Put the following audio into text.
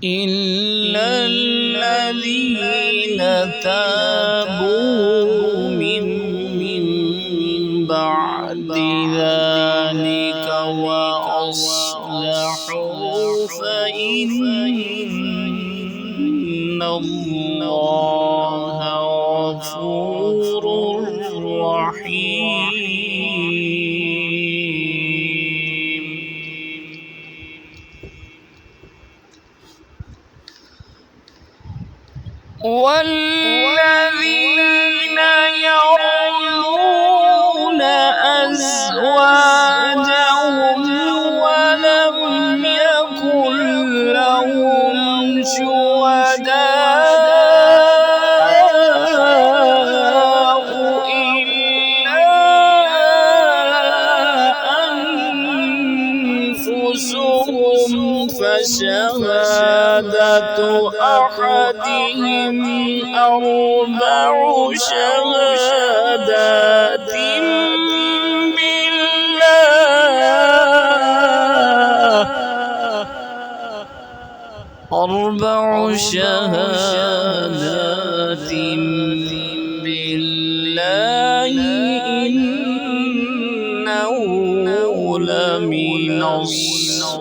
إلا الذين تابوا من بعد ذلك وأصلحوا فإن الله غفور رحيم. والذين يرمون أزواجهم ولم يكن لهم شهداء إلا أنفسهم فشهادة أحدهم أربع شهادات بالله إنه لمن الصادقين.